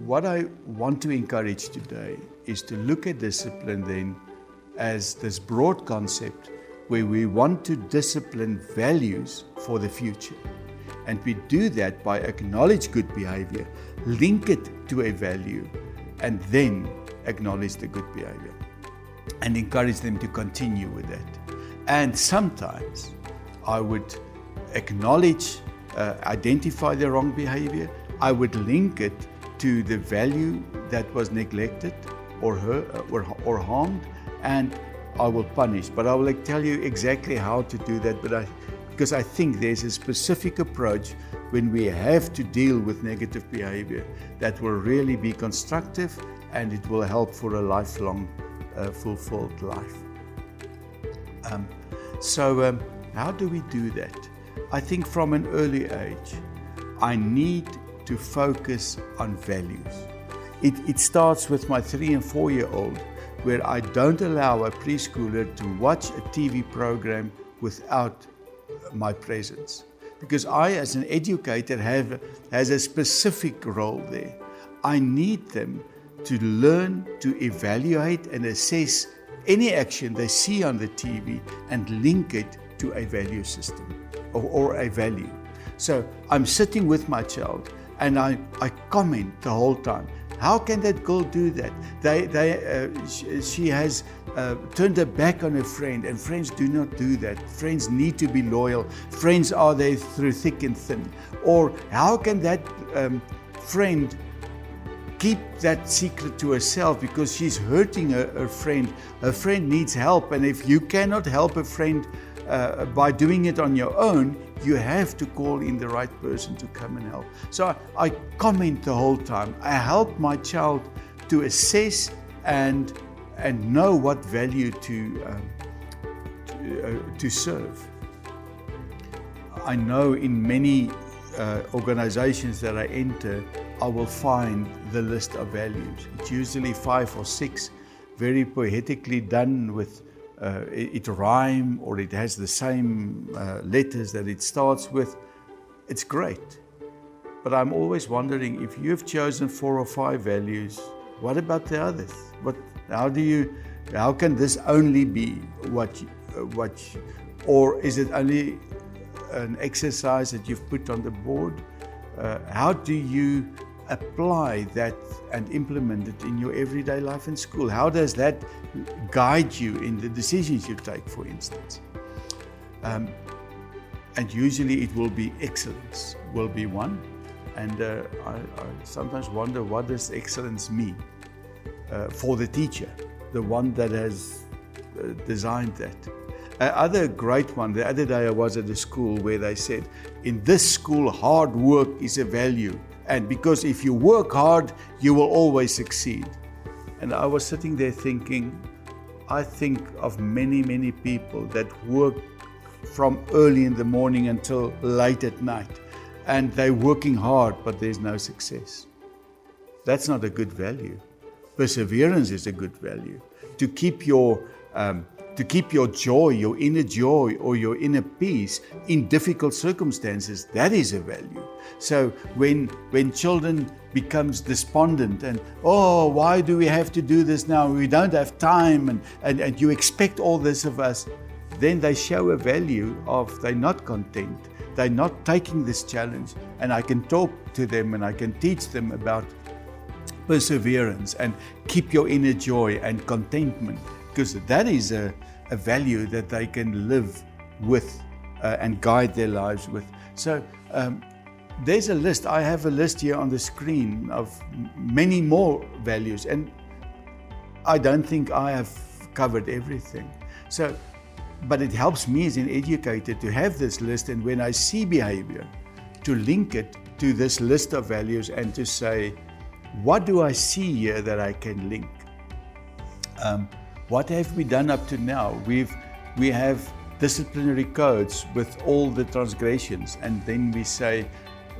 what I want to encourage today is to look at discipline then as this broad concept where we want to discipline values for the future. And we do that by acknowledge good behavior, link it to a value, and then acknowledge the good behavior and encourage them to continue with that. And sometimes I would acknowledge, identify the wrong behavior. I would link it to the value that was neglected or harmed, and I will punish. But I will tell you exactly how to do that, because I think there's a specific approach when we have to deal with negative behavior that will really be constructive, and it will help for a lifelong fulfilled life. So how do we do that? I think from an early age, I need to focus on values. It starts with my 3 and 4-year-old, where I don't allow a preschooler to watch a TV program without my presence. Because I, as an educator, has a specific role there. I need them to learn to evaluate and assess any action they see on the TV and link it to a value system or a value. So I'm sitting with my child and I comment the whole time. How can that girl do that? She has turned her back on her friend, and friends do not do that. Friends need to be loyal. Friends are there through thick and thin. Or how can that friend keep that secret to herself because she's hurting her friend? Her friend needs help, and if you cannot help a friend by doing it on your own, you have to call in the right person to come and help. So I comment the whole time. I help my child to assess and know what value to serve. I know in many organizations that I enter, I will find the list of values. It's usually 5 or 6, very poetically done with it rhyme, or it has the same letters that it starts with. It's great. But I'm always wondering, if you've chosen 4 or 5 values, what about the others? How can this only be or is it only an exercise that you've put on the board? How do you apply that and implement it in your everyday life in school? How does that guide you in the decisions you take, for instance? And usually it will be excellence, will be one. And I sometimes wonder, what does excellence mean for the teacher, the one that has designed that? Other great one, the other day I was at a school where they said, in this school, hard work is a value. And because if you work hard, you will always succeed. And I was sitting there thinking, I think of many, many people that work from early in the morning until late at night. And they're working hard, but there's no success. That's not a good value. Perseverance is a good value. To keep your joy, your inner joy or your inner peace in difficult circumstances, that is a value. So when children becomes despondent and, oh, why do we have to do this now? We don't have time, and you expect all this of us, then they show a value of they're not content. They're not taking this challenge, and I can talk to them and I can teach them about perseverance and keep your inner joy and contentment, because that is a value that they can live with and guide their lives with. So there's a list. I have a list here on the screen of many more values, and I don't think I have covered everything. But it helps me as an educator to have this list, and when I see behavior, to link it to this list of values and to say, what do I see here that I can link? What have we done up to now? We have disciplinary codes with all the transgressions, and then we say,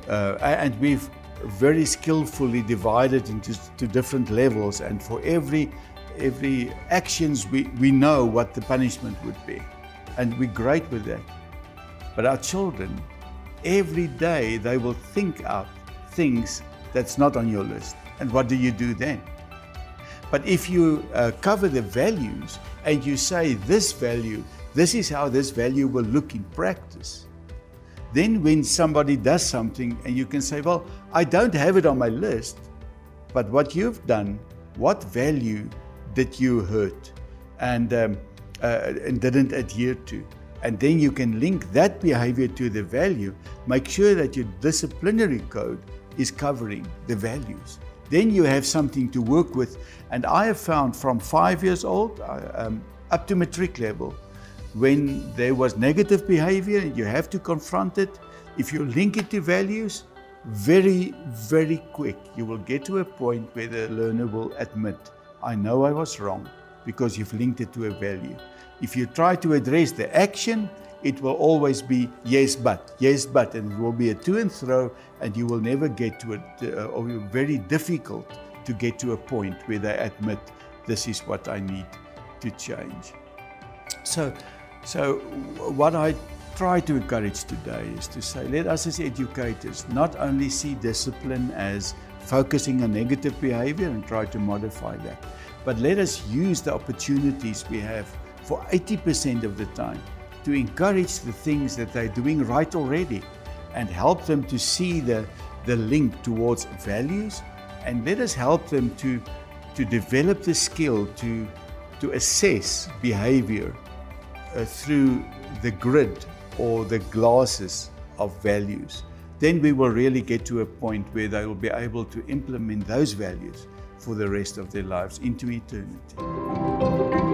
and we've very skillfully divided into different levels, and for every actions we know what the punishment would be, and we're great with that. But our children, every day they will think out things that's not on your list. And what do you do then? But if you cover the values and you say this value, this is how this value will look in practice, then when somebody does something and you can say, well, I don't have it on my list, but what you've done, what value did you hurt and didn't adhere to? And then you can link that behavior to the value. Make sure that your disciplinary code is covering the values. Then you have something to work with. And I have found from 5 years old up to matric level, when there was negative behavior and you have to confront it, if you link it to values, very, very quick, you will get to a point where the learner will admit, I know I was wrong, because you've linked it to a value. If you try to address the action, it will always be yes, but, and it will be a to and fro, and you will never get to it, or very difficult to get to a point where they admit, this is what I need to change. So what I try to encourage today is to say, let us as educators not only see discipline as focusing on negative behavior and try to modify that, but let us use the opportunities we have for 80% of the time to encourage the things that they're doing right already and help them to see the link towards values, and let us help them to develop the skill to assess behavior through the grid or the glasses of values. Then we will really get to a point where they will be able to implement those values for the rest of their lives into eternity.